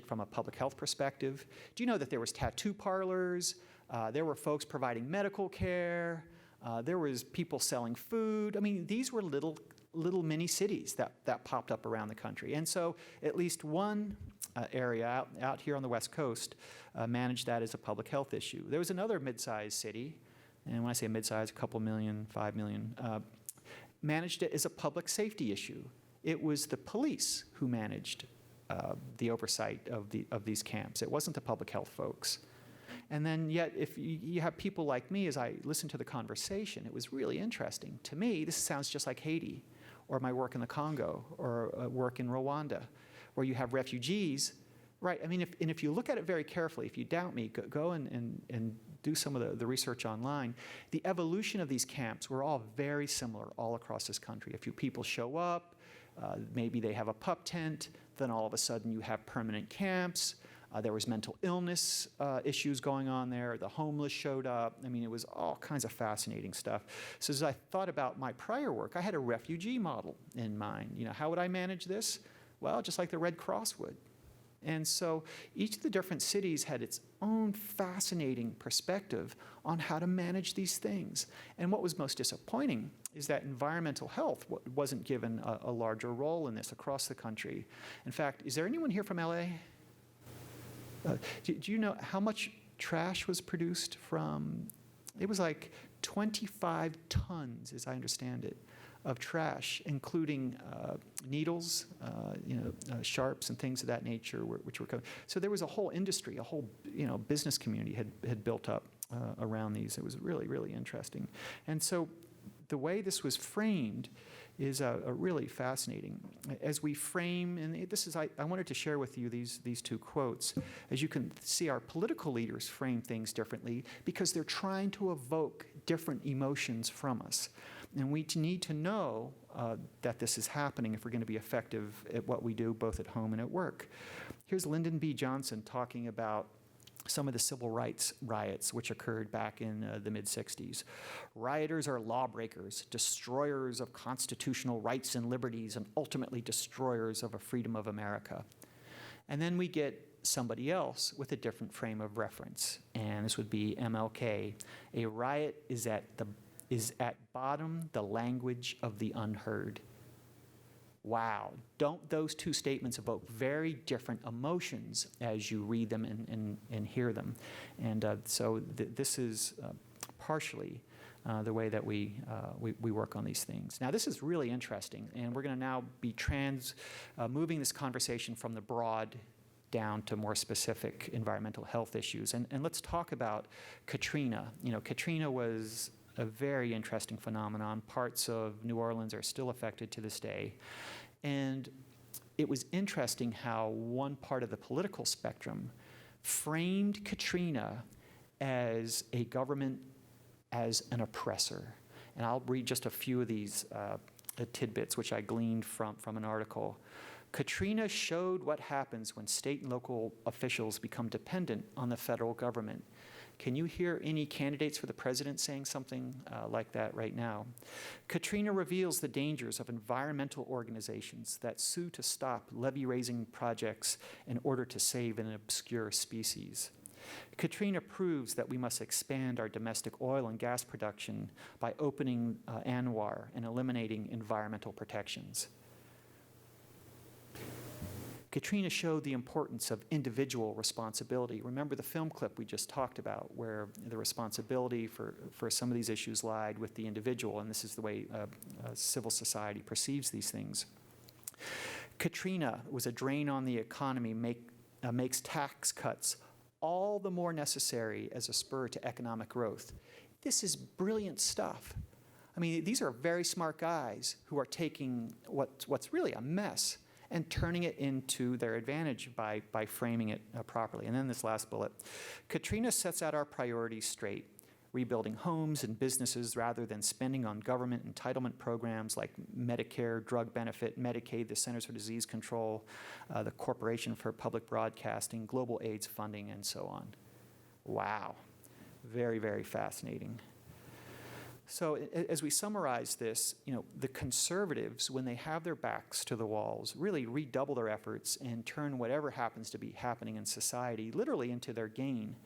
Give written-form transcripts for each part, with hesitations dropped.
from a public health perspective. Do you know that there was tattoo parlors? There were folks providing medical care. There was people selling food. I mean, these were little mini cities that popped up around the country. And so at least one area out here on the West Coast managed that as a public health issue. There was another mid-sized city, and when I say mid-sized, a couple million, 5 million, managed it as a public safety issue. It was the police who managed the oversight of these camps. It wasn't the public health folks. And then yet, if you have people like me, as I listened to the conversation, it was really interesting. To me, this sounds just like Haiti, or my work in the Congo, or work in Rwanda, where you have refugees, right? I mean, if you look at it very carefully, if you doubt me, go and do some of the research online. The evolution of these camps were all very similar all across this country. A few people show up, maybe they have a pup tent, then all of a sudden you have permanent camps. There was mental illness issues going on there. The homeless showed up. I mean, it was all kinds of fascinating stuff. So as I thought about my prior work, I had a refugee model in mind. You know, how would I manage this? Well, just like the Red Cross would. And so each of the different cities had its own fascinating perspective on how to manage these things. And what was most disappointing is that environmental health wasn't given a larger role in this across the country. In fact, is there anyone here from LA? Do you know how much trash was produced from? It was like 25 tons, as I understand it, of trash, including needles, sharps and things of that nature, which were coming. So there was a whole industry, a whole business community had built up around these. It was really, really interesting. And so the way this was framed is really fascinating. As we frame, and this is, I wanted to share with you these two quotes. As you can see, our political leaders frame things differently because they're trying to evoke different emotions from us. And we need to know that this is happening if we're going to be effective at what we do, both at home and at work. Here's Lyndon B. Johnson talking about some of the civil rights riots which occurred back in the mid-'60s. Rioters are lawbreakers, destroyers of constitutional rights and liberties, and ultimately destroyers of a freedom of America. And then we get somebody else with a different frame of reference, and this would be MLK. A riot is at bottom the language of the unheard. Wow, don't those two statements evoke very different emotions as you read them and hear them? And so this is partially the way that we work on these things. Now, this is really interesting, and we're going to now be moving this conversation from the broad down to more specific environmental health issues. And let's talk about Katrina. You know, Katrina was a very interesting phenomenon. Parts of New Orleans are still affected to this day. And it was interesting how one part of the political spectrum framed Katrina as a government as an oppressor. And I'll read just a few of these tidbits, which I gleaned from an article. Katrina showed what happens when state and local officials become dependent on the federal government. Can you hear any candidates for the president saying something like that right now? Katrina reveals the dangers of environmental organizations that sue to stop levee-raising projects in order to save an obscure species. Katrina proves that we must expand our domestic oil and gas production by opening ANWR and eliminating environmental protections. Katrina showed the importance of individual responsibility. Remember the film clip we just talked about where the responsibility for some of these issues lied with the individual, and this is the way civil society perceives these things. Katrina was a drain on the economy, makes tax cuts all the more necessary as a spur to economic growth. This is brilliant stuff. I mean, these are very smart guys who are taking what's really a mess and turning it into their advantage by framing it properly. And then this last bullet. Katrina sets out our priorities straight, rebuilding homes and businesses rather than spending on government entitlement programs like Medicare, drug benefit, Medicaid, the Centers for Disease Control, the Corporation for Public Broadcasting, global AIDS funding, and so on. Wow. Very, very fascinating. So as we summarize this, the conservatives, when they have their backs to the walls, really redouble their efforts and turn whatever happens to be happening in society literally into their gain,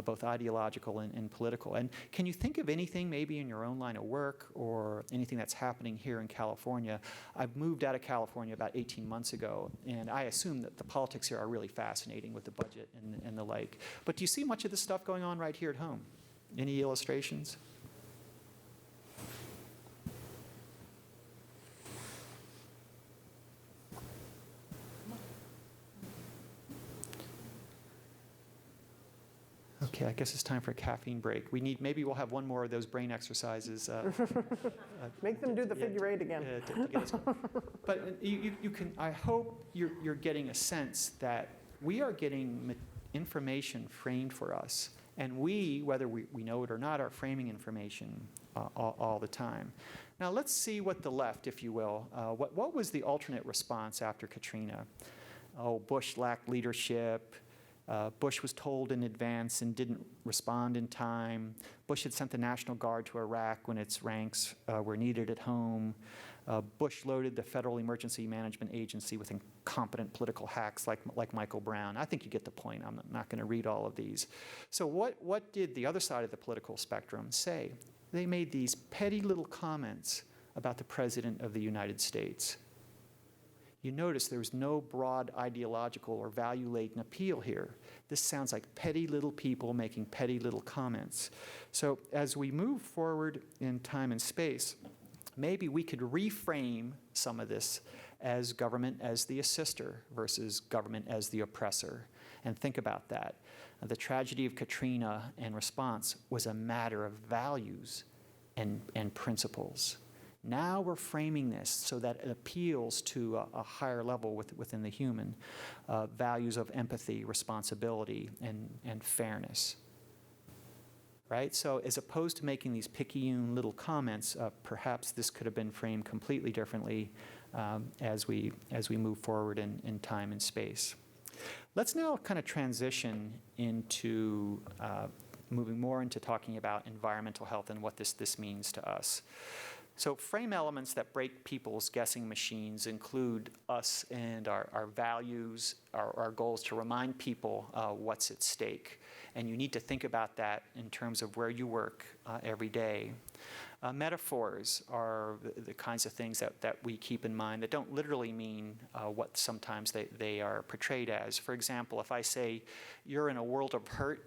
both ideological and political. And can you think of anything maybe in your own line of work or anything that's happening here in California? I've moved out of California about 18 months ago, and I assume that the politics here are really fascinating with the budget and the like. But do you see much of this stuff going on right here at home? Any illustrations? Okay, I guess it's time for a caffeine break. Maybe we'll have one more of those brain exercises. Make them do the figure eight again. To get us going. But you can, I hope you're getting a sense that we are getting information framed for us. And we, whether we know it or not, are framing information all the time. Now let's see what the left, if you will, what was the alternate response after Katrina? Oh, Bush lacked leadership. Bush was told in advance and didn't respond in time. Bush had sent the National Guard to Iraq when its ranks were needed at home. Bush loaded the Federal Emergency Management Agency with incompetent political hacks like Michael Brown. I think you get the point. I'm not going to read all of these. So what did the other side of the political spectrum say? They made these petty little comments about the President of the United States. You notice there was no broad ideological or value-laden appeal here. This sounds like petty little people making petty little comments. So as we move forward in time and space, maybe we could reframe some of this as government as the assister versus government as the oppressor. And think about that. The tragedy of Katrina and response was a matter of values and principles. Now we're framing this so that it appeals to a higher level within the human, values of empathy, responsibility, and fairness. Right? So as opposed to making these picayune little comments, perhaps this could have been framed completely differently as we move forward in time and space. Let's now kind of transition into moving more into talking about environmental health and what this means to us. So frame elements that break people's guessing machines include us and our values, our goals to remind people what's at stake. And you need to think about that in terms of where you work every day. Metaphors are the kinds of things that we keep in mind that don't literally mean what sometimes they are portrayed as. For example, if I say, you're in a world of hurt,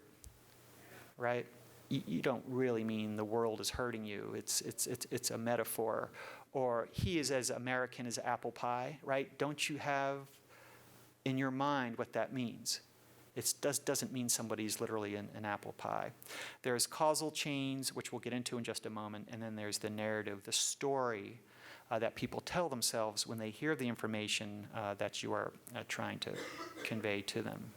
right? You don't really mean the world is hurting you. It's a metaphor. Or he is as American as apple pie, right? Don't you have in your mind what that means? It doesn't mean somebody's literally an apple pie. There's causal chains, which we'll get into in just a moment, and then there's the narrative, the story that people tell themselves when they hear the information that you are trying to convey to them.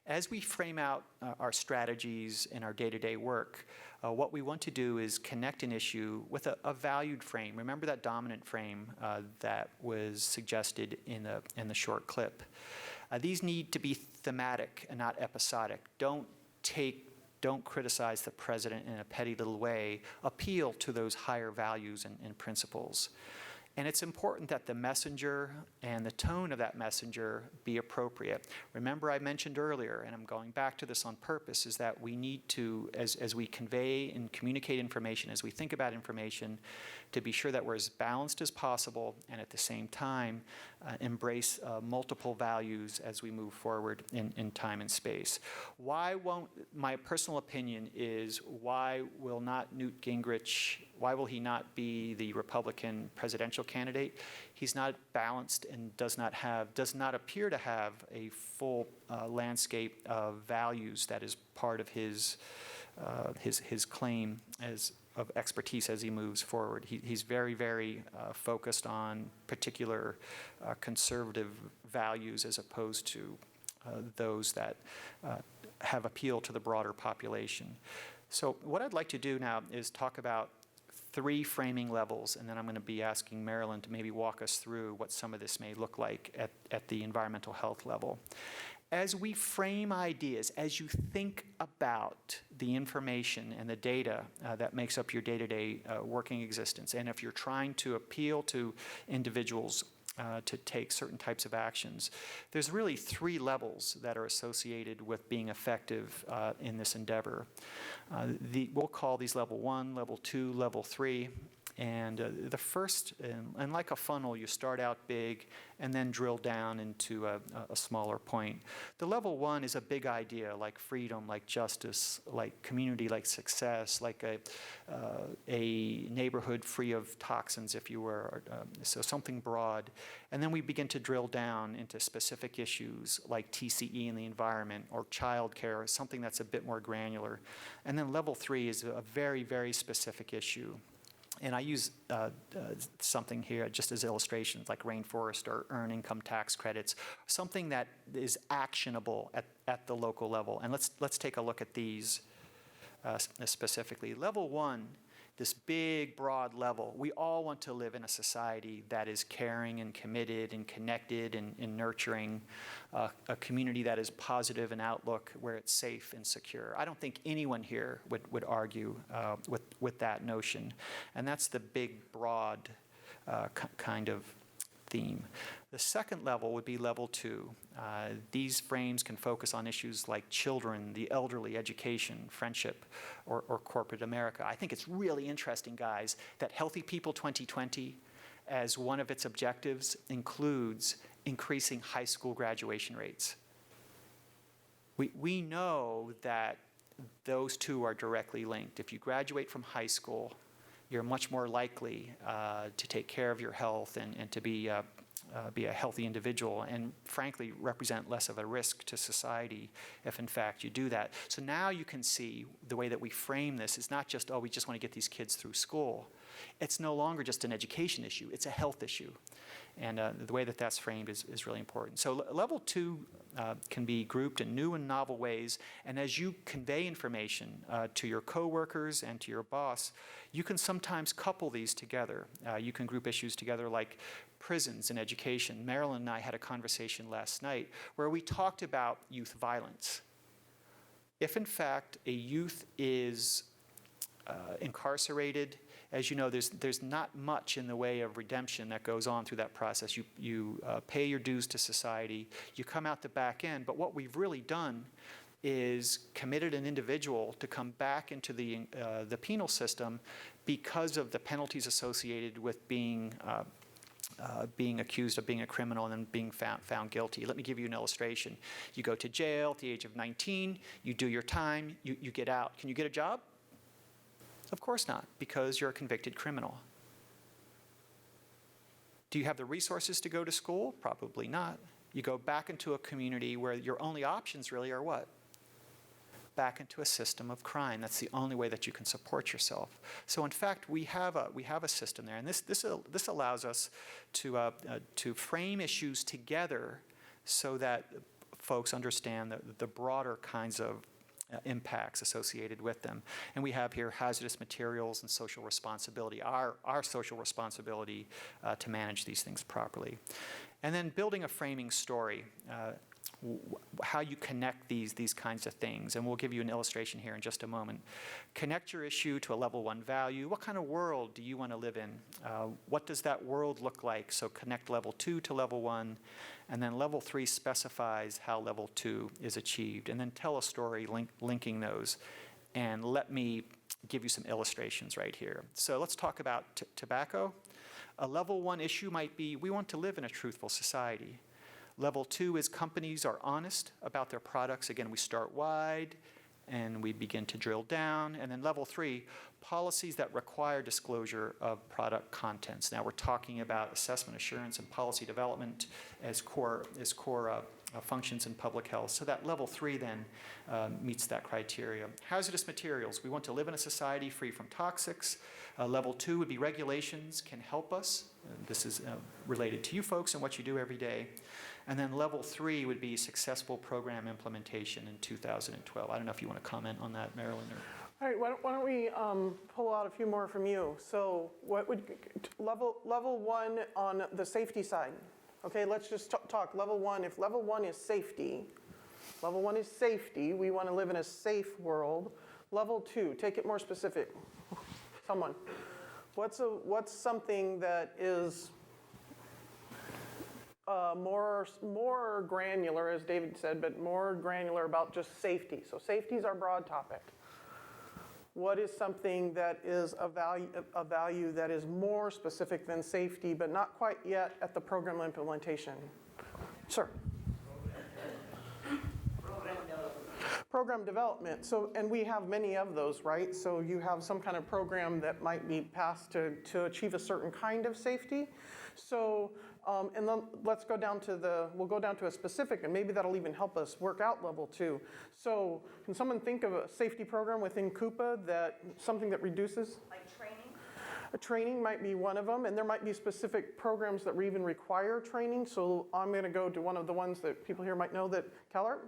As we frame out our strategies in our day-to-day work, what we want to do is connect an issue with a valued frame. Remember that dominant frame that was suggested in the short clip. These need to be thematic and not episodic. Don't criticize the president in a petty little way. Appeal to those higher values and principles. And it's important that the messenger and the tone of that messenger be appropriate. Remember I mentioned earlier, and I'm going back to this on purpose, is that we need to, as we convey and communicate information, as we think about information, to be sure that we're as balanced as possible and at the same time embrace multiple values as we move forward in time and space. My personal opinion is, why will not Newt Gingrich, why will he not be the Republican presidential candidate? He's not balanced and does not appear to have a full landscape of values that is part of his claim of expertise as he moves forward. He's very, very focused on particular conservative values as opposed to those that have appeal to the broader population. So what I'd like to do now is talk about 3 framing levels, and then I'm going to be asking Marilyn to maybe walk us through what some of this may look like at the environmental health level. as we frame ideas, as you think about the information and the data that makes up your day-to-day working existence, and if you're trying to appeal to individuals to take certain types of actions, there's really 3 levels that are associated with being effective in this endeavor. We'll call these level 1, level 2, level 3. And the first, and like a funnel, you start out big and then drill down into a smaller point. The level 1 is a big idea, like freedom, like justice, like community, like success, like a neighborhood free of toxins, if you were, so something broad. And then we begin to drill down into specific issues like TCE in the environment or childcare, something that's a bit more granular. And then level 3 is a very, very specific issue. And I use something here just as illustrations, like rainforest or earned income tax credits, something that is actionable at the local level. And let's take a look at these specifically. Level 1, this big, broad level. We all want to live in a society that is caring and committed and connected and nurturing, a community that is positive in outlook, where it's safe and secure. I don't think anyone here would argue with that notion. And that's the big, broad kind of theme. The second level would be level 2. These frames can focus on issues like children, the elderly, education, friendship, or corporate America. I think it's really interesting, guys, that Healthy People 2020, as one of its objectives, includes increasing high school graduation rates. We know that those two are directly linked. If you graduate from high school, you're much more likely to take care of your health and to be a healthy individual, and frankly represent less of a risk to society if in fact you do that. So now you can see the way that we frame this is not just, oh, we just want to get these kids through school. It's no longer just an education issue, it's a health issue. And the way that that's framed is really important. So level 2 can be grouped in new and novel ways, and as you convey information to your coworkers and to your boss, you can sometimes couple these together. You can group issues together like prisons and education. Marilyn and I had a conversation last night where we talked about youth violence. If in fact a youth is incarcerated, as you know, there's not much in the way of redemption that goes on through that process. You pay your dues to society, you come out the back end, but what we've really done is committed an individual to come back into the penal system because of the penalties associated with being accused of being a criminal and then being found guilty. Let me give you an illustration. You go to jail at the age of 19, you do your time, you get out. Can you get a job? Of course not, because you're a convicted criminal. Do you have the resources to go to school? Probably not. You go back into a community where your only options really are what? Back into a system of crime. That's the only way that you can support yourself. So in fact, we have a system there, and this allows us to frame issues together so that folks understand the broader kinds of impacts associated with them. And we have here hazardous materials and social responsibility, our social responsibility to manage these things properly. And then building a framing story, how you connect these kinds of things. And we'll give you an illustration here in just a moment. Connect your issue to a level 1 value. What kind of world do you want to live in? What does that world look like? So connect level 2 to level 1. And then level 3 specifies how level 2 is achieved. And then tell a story linking those. And let me give you some illustrations right here. So let's talk about tobacco. A level 1 issue might be, we want to live in a truthful society. Level 2 is companies are honest about their products. Again, we start wide and we begin to drill down. And then level 3, policies that require disclosure of product contents. Now we're talking about assessment, assurance, and policy development as core functions in public health. So that level 3 then meets that criteria. Hazardous materials. We want to live in a society free from toxics. Level 2 would be regulations can help us. This is related to you folks and what you do every day. And then level 3 would be successful program implementation in 2012. I don't know if you want to comment on that, Marilyn. All right, why don't we pull out a few more from you? So what would level 1 on the safety side? Okay, let's just talk level 1. If level 1 is safety, Level 1 is safety. We want to live in a safe world. Level 2, take it more specific. Someone. What's something that is more granular, as David said, but more granular about just safety? So safety is our broad topic. What is something that is a value that is more specific than safety, but not quite yet at the program implementation? Sir. Program development. So, and we have many of those, right? So you have some kind of program that might be passed to achieve a certain kind of safety. So, and then let's go down to we'll go down to a specific, and maybe that'll even help us work out level 2. So can someone think of a safety program within Coupa something that reduces? Like training? A training might be one of them, and there might be specific programs that even require training. So I'm going to go to one of the ones that people here might know, that CalARP?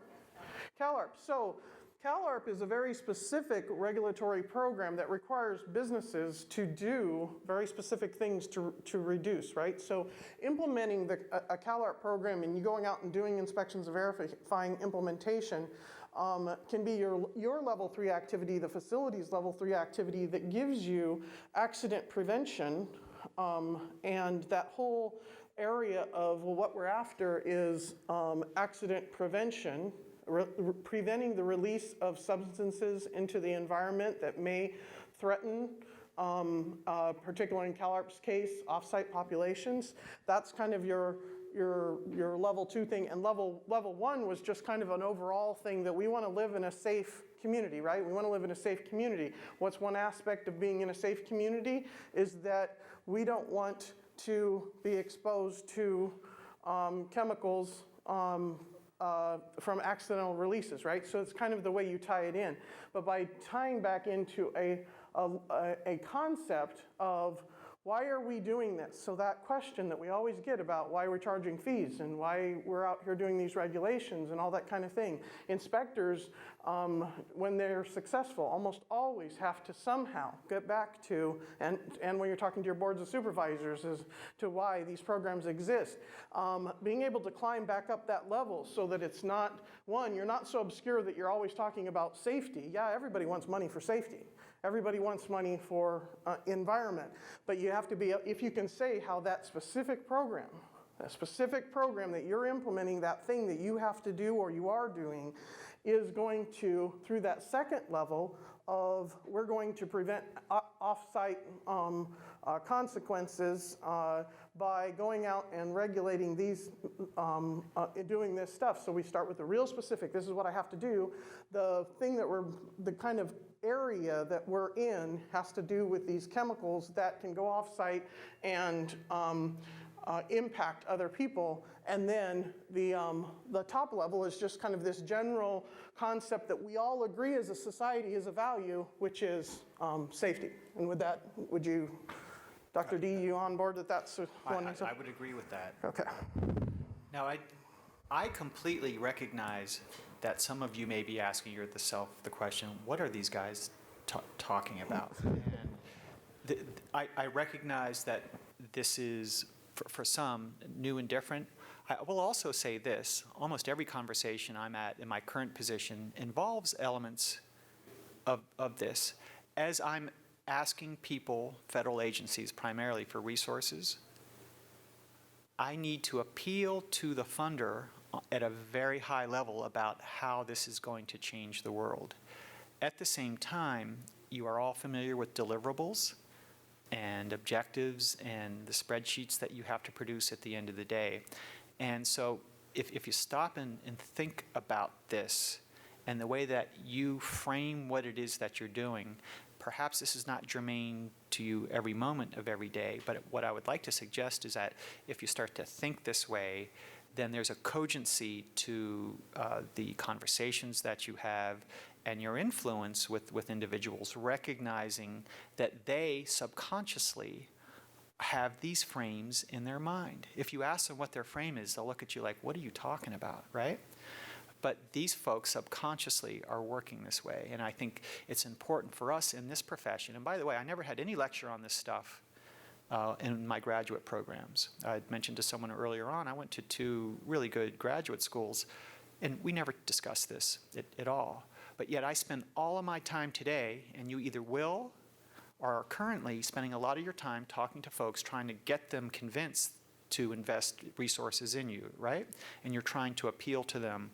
CalARP. So CalARP is a very specific regulatory program that requires businesses to do very specific things to reduce, right? So implementing a CalARP program and you going out and doing inspections and verifying implementation can be your level 3 activity, the facilities level 3 activity that gives you accident prevention, and that whole area of, well, what we're after is accident prevention, preventing the release of substances into the environment that may threaten, particularly in CalARP's case, off-site populations. That's kind of your level 2 thing. And level 1 was just kind of an overall thing that we want to live in a safe community, right? We want to live in a safe community. What's one aspect of being in a safe community is that we don't want to be exposed to chemicals from accidental releases, right? So it's kind of the way you tie it in. But by tying back into a concept of why are we doing this? So that question that we always get about why we're charging fees and why we're out here doing these regulations and all that kind of thing. Inspectors, when they're successful, almost always have to somehow get back to, and when you're talking to your boards of supervisors as to why these programs exist, being able to climb back up that level so that it's not, one, you're not so obscure that you're always talking about safety. Yeah, everybody wants money for safety. Everybody wants money for environment, but you have to be, if you can say how that specific program that you're implementing, that thing that you have to do or you are doing, is going to, through that second level of, we're going to prevent off-site consequences by going out and regulating these, doing this stuff. So we start with the real specific, this is what I have to do. The thing that the kind of area that we're in has to do with these chemicals that can go off-site and impact other people. And then the top level is just kind of this general concept that we all agree as a society is a value, which is safety. And with that, would you, Dr. D, you on board that that's one? I would agree with that. Okay. Now, I completely recognize that some of you may be asking yourself the question, what are these guys talking about? And I recognize that this is, for some, new and different. I will also say this, almost every conversation I'm at in my current position involves elements of this. As I'm asking people, federal agencies primarily, for resources, I need to appeal to the funder at a very high level about how this is going to change the world. At the same time, you are all familiar with deliverables and objectives and the spreadsheets that you have to produce at the end of the day. And so if you stop and think about this and the way that you frame what it is that you're doing, perhaps this is not germane to you every moment of every day, but what I would like to suggest is that if you start to think this way, then there's a cogency to the conversations that you have and your influence with individuals, recognizing that they subconsciously have these frames in their mind. If you ask them what their frame is, they'll look at you like, what are you talking about, right? But these folks subconsciously are working this way, and I think it's important for us in this profession. And by the way, I never had any lecture on this stuff in my graduate programs. I mentioned to someone earlier on, I went to 2 really good graduate schools. and we never discuss this at all, but yet I spend all of my time today, and you either will or are currently spending a lot of your time talking to folks, trying to get them convinced to invest resources in you, right? And you're trying to appeal to them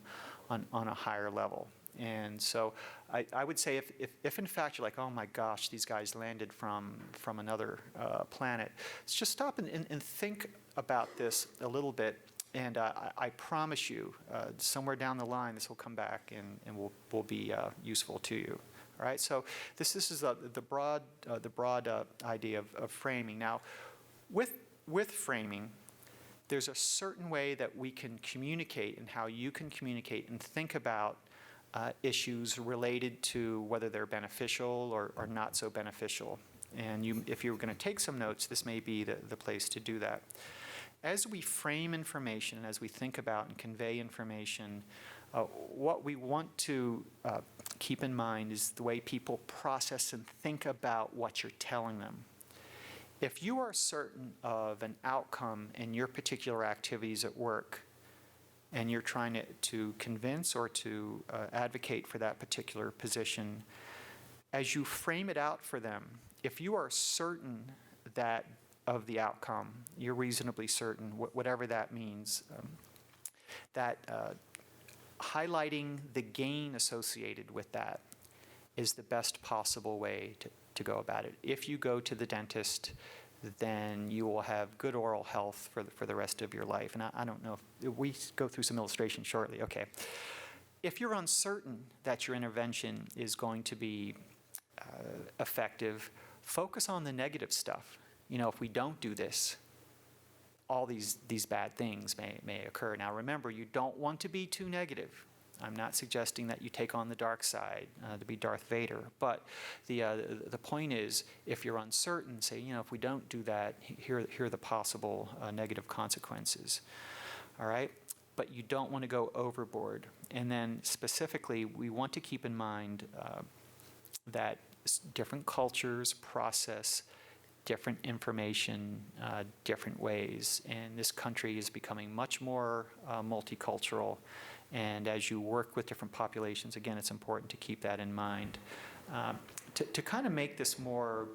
on a higher level. And so I would say if in fact you're like, oh my gosh, these guys landed from another planet, just stop and think about this a little bit. And I promise you, somewhere down the line, this will come back and will be useful to you. All right. So this is the broad idea of framing. Now, with framing, there's a certain way that we can communicate and how you can communicate and think about issues related to whether they're beneficial or not so beneficial. And if you're going to take some notes, this may be the place to do that. As we frame information, as we think about and convey information, what we want to keep in mind is the way people process and think about what you're telling them. If you are certain of an outcome in your particular activities at work, and you're trying to convince or to advocate for that particular position, as you frame it out for them, if you are certain that of the outcome, you're reasonably certain, whatever that means, that highlighting the gain associated with that is the best possible way to go about it. If you go to the dentist, then you will have good oral health for the rest of your life. And I don't know if we go through some illustrations shortly. Okay. If you're uncertain that your intervention is going to be effective, focus on the negative stuff. You know, if we don't do this, all these bad things may occur. Now remember, you don't want to be too negative. I'm not suggesting that you take on the dark side to be Darth Vader, but the point is, if you're uncertain, say, you know, if we don't do that, here are the possible negative consequences. All right, but you don't want to go overboard. And then specifically, we want to keep in mind that different cultures process different information different ways, and this country is becoming much more multicultural. And as you work with different populations, again, it's important to keep that in mind. To kind of make this more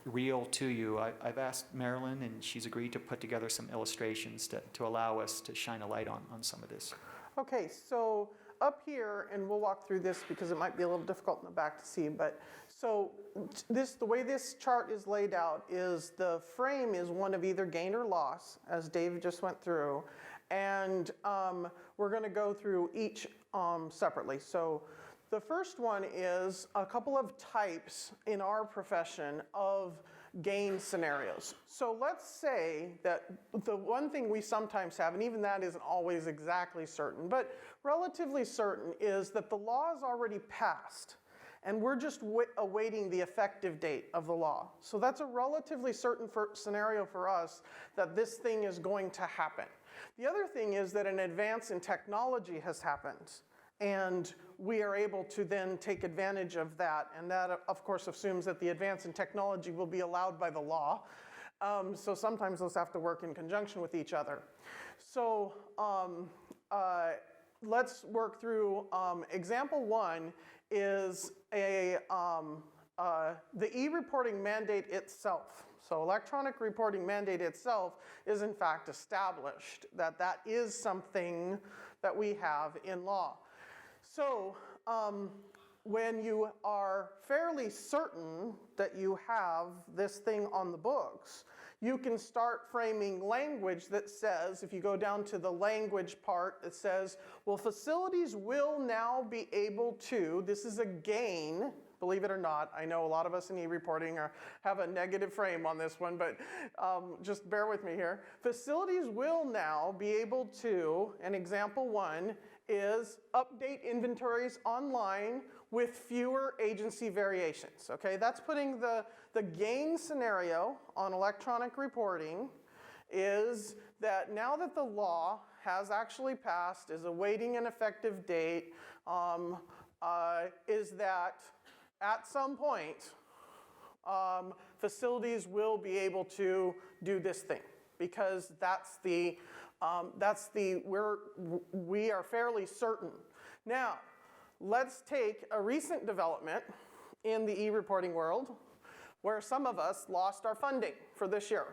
real to you, I've asked Marilyn, and she's agreed to put together some illustrations to allow us to shine a light on some of this. Okay, so up here, and we'll walk through this because it might be a little difficult in the back to see, but so the way this chart is laid out is the frame is one of either gain or loss, as Dave just went through, and we're going to go through each separately. So the first one is a couple of types in our profession of gain scenarios. So let's say that the one thing we sometimes have, and even that isn't always exactly certain, but relatively certain, is that the law is already passed and we're just awaiting the effective date of the law. So that's a relatively certain scenario for us that this thing is going to happen. The other thing is that an advance in technology has happened, and we are able to then take advantage of that. And that, of course, assumes that the advance in technology will be allowed by the law. So sometimes those have to work in conjunction with each other. So let's work through example one is the e-reporting mandate itself. So electronic reporting mandate itself is in fact established, that is something that we have in law. So when you are fairly certain that you have this thing on the books, you can start framing language that says, if you go down to the language part, it says, well, facilities will now be able to, this is a gain, believe it or not. I know a lot of us in e-reporting have a negative frame on this one, but just bear with me here. Facilities will now be able to, and example one is update inventories online with fewer agency variations. Okay, that's putting the gain scenario on electronic reporting is that now that the law has actually passed, is awaiting an effective date, is that at some point, facilities will be able to do this thing because that's the We are fairly certain. Now, let's take a recent development in the e-reporting world where some of us lost our funding for this year,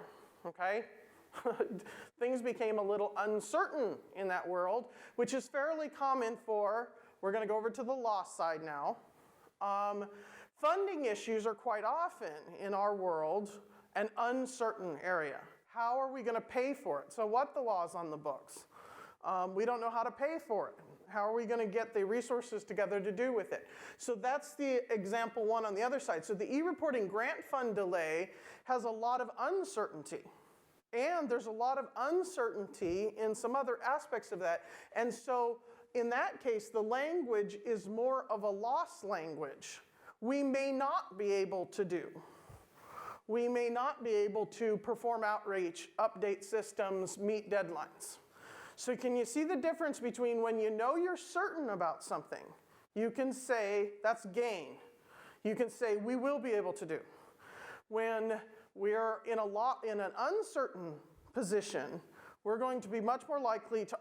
okay? Things became a little uncertain in that world, which is fairly common for, we're going to go over to the loss side now. Funding issues are quite often in our world an uncertain area. How are we going to pay for it? So what the law's on the books? We don't know how to pay for it. How are we going to get the resources together to do with it? So that's the example one on the other side. So the e-reporting grant fund delay has a lot of uncertainty. And there's a lot of uncertainty in some other aspects of that. And so in that case, the language is more of a loss language. We may not be able to do. We may not be able to perform outreach, update systems, meet deadlines. So can you see the difference between when you know you're certain about something, you can say, that's gain. You can say, we will be able to do. When we're in an uncertain position, we're going to be much more likely to